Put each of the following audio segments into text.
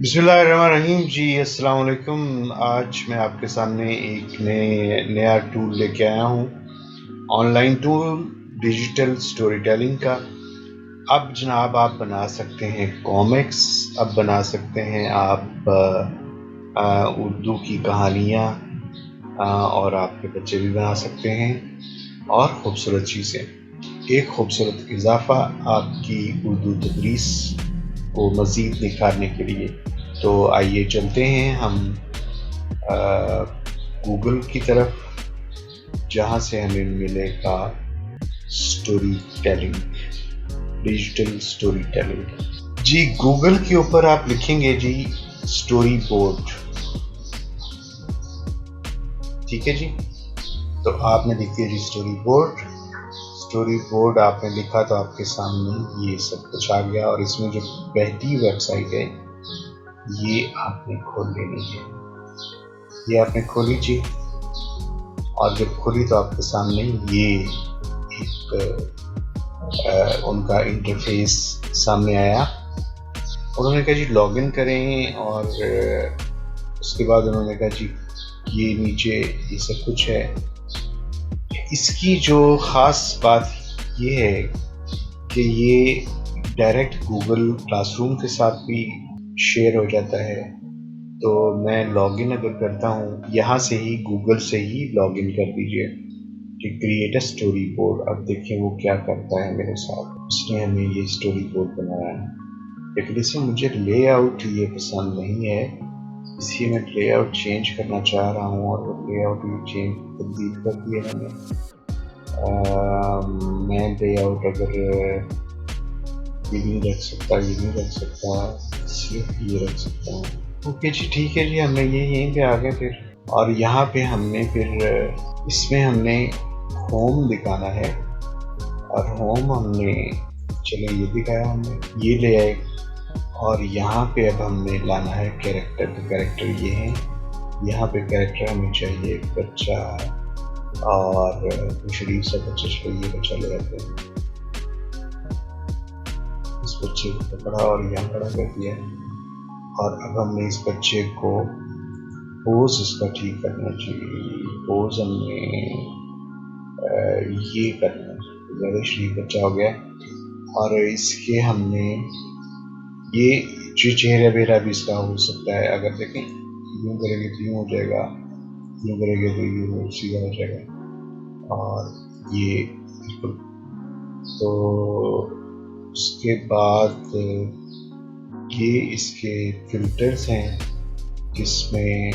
बिस्मिल्लाहिर्रहमानिर्रहीम जी, अस्सलाम वालेकुम। आज मैं आपके सामने एक नया टूल लेके आया हूँ, online tool digital story telling का। अब जनाब आप बना सकते हैं कॉमिक्स, अब बना सकते हैं आप उर्दू की कहानियाँ, और आपके बच्चे भी बना सकते हैं, और ख़ूबसूरत चीज़ें। एक ख़ूबसूरत इजाफ़ा आपकी उर्दू तदरीस को मज़ीद निखारने के लिए। तो आइए चलते हैं हम गूगल की तरफ, जहाँ से हमें मिलेगा story telling, digital story telling. जी, गूगल के ऊपर आप लिखेंगे जी स्टोरी बोर्ड, ठीक है जी। तो आपने लिख दिया जी स्टोरी बोर्ड। स्टोरी बोर्ड आपने लिखा तो आपके सामने ये सब कुछ आ गया, और इसमें जो पहली वेबसाइट है ये आपने खोल लेनी है। ये आपने खोली जी, और जब खोली तो आपके सामने ये एक उनका इंटरफेस सामने आया। उन्होंने कहा जी लॉगिन करें, और उसके बाद उन्होंने कहा जी ये नीचे ये सब कुछ है। इसकी जो ख़ास बात ये है कि ये डायरेक्ट गूगल क्लासरूम के साथ भी शेयर हो जाता है। तो मैं लॉगिन अगर करता हूँ यहाँ से ही, गूगल से ही लॉगिन कर दीजिए कि क्रिएट अ स्टोरी बोर्ड। अब देखिए वो क्या करता है मेरे साथ। उसने हमें ये स्टोरी बोर्ड बनाया है, लेकिन इसमें मुझे लेआउट ये पसंद नहीं है, इसलिए मैं लेआउट चेंज करना चाह रहा हूँ, और वो लेआउट चेंज तब्दील कर दिया मैंने। मैं लेआउट अगर ये नहीं रख सकता, ये नहीं रख सकता, सिर्फ ये रख सकता हूँ। ओके जी, ठीक है जी, हमने ये यहीं पे आ गए फिर। और यहाँ पे हमने फिर इसमें हमने होम दिखाना है, और होम हमने चलो ये दिखाया, हमने ये ले आए। और यहाँ पे अब हमने लाना है कैरेक्टर। तो कैरेक्टर ये है, यहाँ पे कैरेक्टर हमें चाहिए एक बच्चा, और शरीफ सा बच्चा। चलो ये बच्चा ले आते हैं, इस बच्चे को पकड़ा और यहाँ खड़ा कर दिया। और अब हमने इस बच्चे को पोज इसका ठीक करना चाहिए। पोज हमने ये करना है, ज़्यादा शरीफ बच्चा हो गया। और इसके हमने ये जो चेहरा बेरा भी इसका हो सकता है। अगर देखें यूँ करेंगे तो यूँ हो जाएगा, यूँ करेंगे तो यूँ सीधा हो जाएगा, और ये बिल्कुल। तो उसके बाद ये इसके फिल्टर्स हैं, जिसमें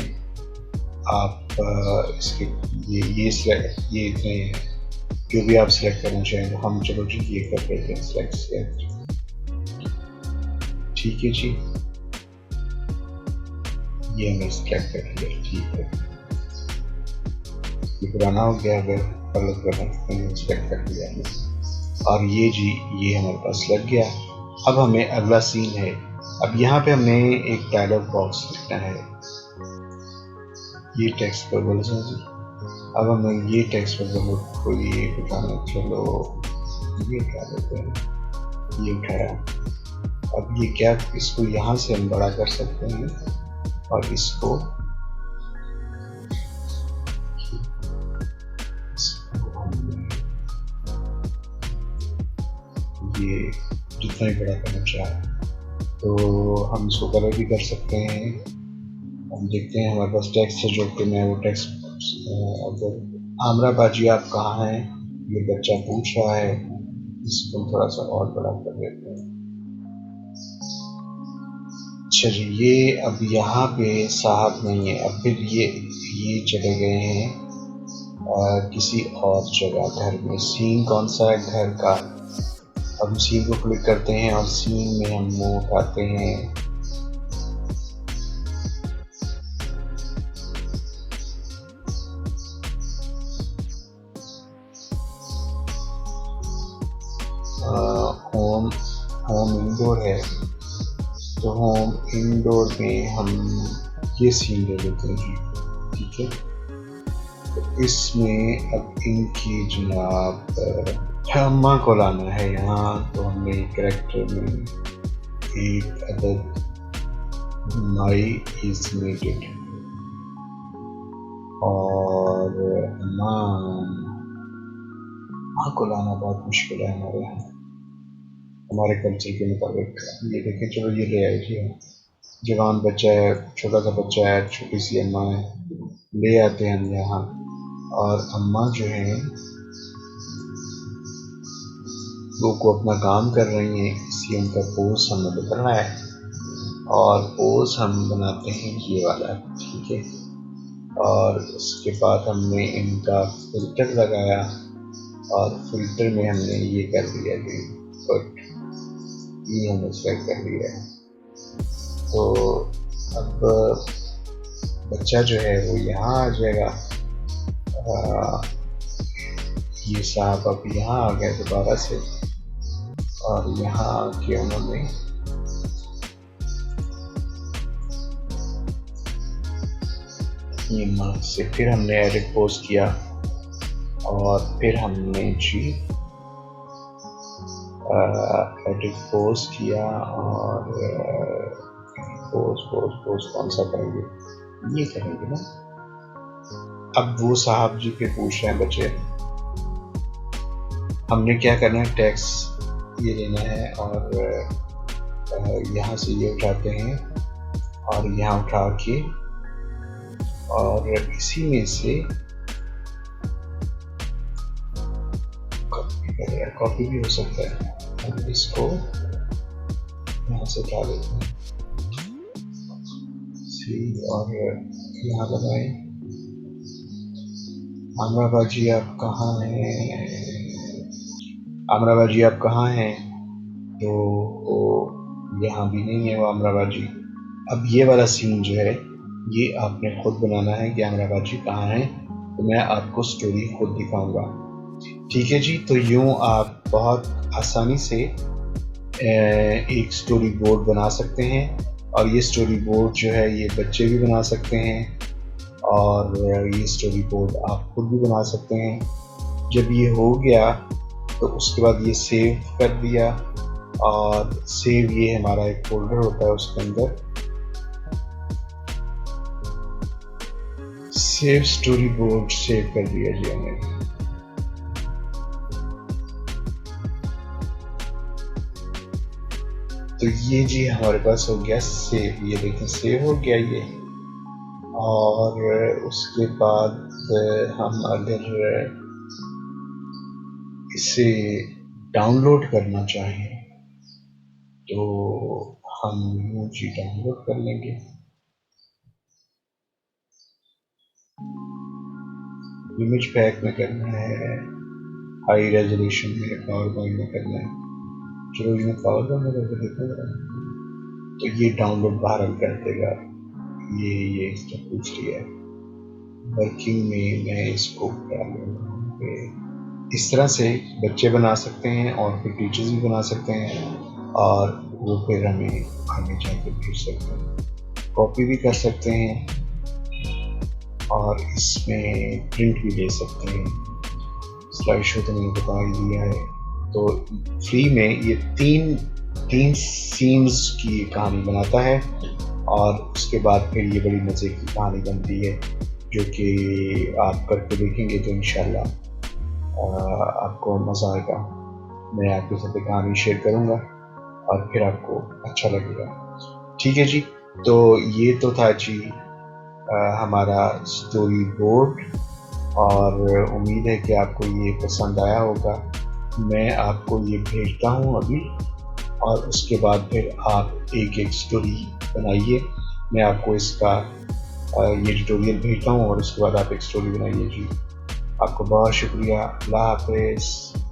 आप इसके ये इतने जो भी आप सिलेक्ट करना चाहें। तो हम चलो जी ये कर लेते हैं सिलेक्ट, ठीक है जी। ये हमने सिलेक्ट कर लिया, ठीक है। ये पुराना हो गया, अगर गलत करना सिलेक्ट कर लिया हमने। और ये जी ये हमारे पास लग गया। अब हमें अगला सीन है। अब यहाँ पे हमने एक डायलॉग बॉक्स लिखना है, ये टेक्स्ट पर बोल जी। अब हमें ये टेक्स्ट पर को ये उठाना, चलो ये उठा देते हैं, ये उठाया। अब ये क्या, इसको यहाँ से हम बड़ा कर सकते हैं, और इसको ये जितना ही बड़ा करना चाहें। तो हम इसको कलर भी कर सकते हैं। हम देखते हैं हमारे पास टेक्स्ट से जो कि मैं वो टेक्स्ट, अगर आमरा बाजी आप कहाँ हैं, ये बच्चा पूछ रहा है, इसको थोड़ा सा और बड़ा कर देते हैं। अच्छा जी, ये अब यहाँ पे साहब नहीं है। अब फिर ये चले गए हैं किसी और जगह, घर में। सीन कौन सा है, घर का। अब हम सीन को क्लिक करते हैं, और सीन में हम वो उठाते हैं होम इंडोर है। तो होम इंडोर में हम ये सीन ले लेते हैं जी, ठीक है। तो इसमें अब इनकी जनाब अम्मा को लाना है यहाँ। तो हमने कैरेक्टर में एक अदद माई इज नीडेड और माँ को लाना बहुत मुश्किल है हमारे यहाँ, हमारे कल्चर के मुताबिक। ये देखें, चलो ये ले आए जी, जवान बच्चा है, छोटा सा बच्चा है, छोटी सी अम्मा है, ले आते हैं हम यहाँ। और अम्मा जो है वो को अपना काम कर रही हैं, इसलिए उनका पोज हमें बदलना है और पोज हम बनाते हैं ये वाला, ठीक है। और उसके बाद हमने इनका फिल्टर लगाया और फिल्टर में हमने ये कर दिया कि बट ये हमने सेलेक्ट कर लिया है। तो अब बच्चा जो है वो यहाँ आ जाएगा। ये साहब अब यहाँ आ गए दोबारा से और यहाँ आके उन्होंने ये मार्क से फिर हमने एडिट पोस्ट किया और फिर हमने जी एडिट पोस्ट किया और पोस्ट कौन सा करेंगे, ये करेंगे ना। अब वो साहब जी के पूछ रहे हैं बच्चे, हमने क्या करना है, टैक्स ये लेना है और यहाँ से ये उठाते हैं और यहाँ उठा के और इसी में से कॉपी भी हो सकता है। हम इसको यहाँ से उठा देते हैं और यहाँ लगाए। अमराबा जी आप कहाँ हैं, अमराबा जी आप कहाँ हैं, तो यहाँ भी नहीं है वो अमराबा जी। अब ये वाला सीन जो है ये आपने खुद बनाना है कि अमराबा जी कहाँ हैं, तो मैं आपको स्टोरी खुद दिखाऊंगा, ठीक है जी। तो यूँ आप बहुत आसानी से एक स्टोरी बोर्ड बना सकते हैं और ये स्टोरी बोर्ड जो है ये बच्चे भी बना सकते हैं और ये स्टोरी बोर्ड आप खुद भी बना सकते हैं। जब ये हो गया तो उसके बाद ये सेव कर दिया और सेव ये हमारा एक फोल्डर होता है, उसके अंदर सेव स्टोरी बोर्ड सेव कर दिया जी हमने। तो ये जी हमारे पास हो गया सेव, ये देखें सेव हो गया ये। और उसके बाद हम अगर इसे डाउनलोड करना चाहें तो हम यूँ जी डाउनलोड कर लेंगे। इमेज पैक में करना है, हाई रेजोल्यूशन में पावर पॉइंट में करना है, चलो ये पावर पॉइंट में करके देखो। तो ये डाउनलोड बाहर कर देगा, ये इसने पूछ लिया है। वर्किंग में मैं इसको डालूंगा। इस तरह से बच्चे बना सकते हैं और फिर टीचर्स भी बना सकते हैं और वो फिर हमें आगे जाकर भेज सकते हैं, कॉपी भी कर सकते हैं और इसमें प्रिंट भी ले सकते हैं। स्लाइड शो तो मैंने बता ही दिया है। तो फ्री में ये तीन सीन्स की कहानी बनाता है और उसके बाद फिर ये बड़ी मज़े की कहानी बनती है जो कि आप करके देखेंगे तो इंशाल्लाह आपको मज़ा आएगा। मैं आपके साथ एक कहानी शेयर करूँगा और फिर आपको अच्छा लगेगा, ठीक है जी। तो ये तो था जी हमारा स्टोरी बोर्ड और उम्मीद है कि आपको ये पसंद आया होगा। मैं आपको ये भेजता हूँ अभी और उसके बाद फिर आप एक स्टोरी बनाइए। मैं आपको इसका ये ट्यूटोरियल भेजता हूँ और उसके बाद आप एक स्टोरी बनाइए जी। आपको बहुत शुक्रिया, अल्लाह हाफ़िज़।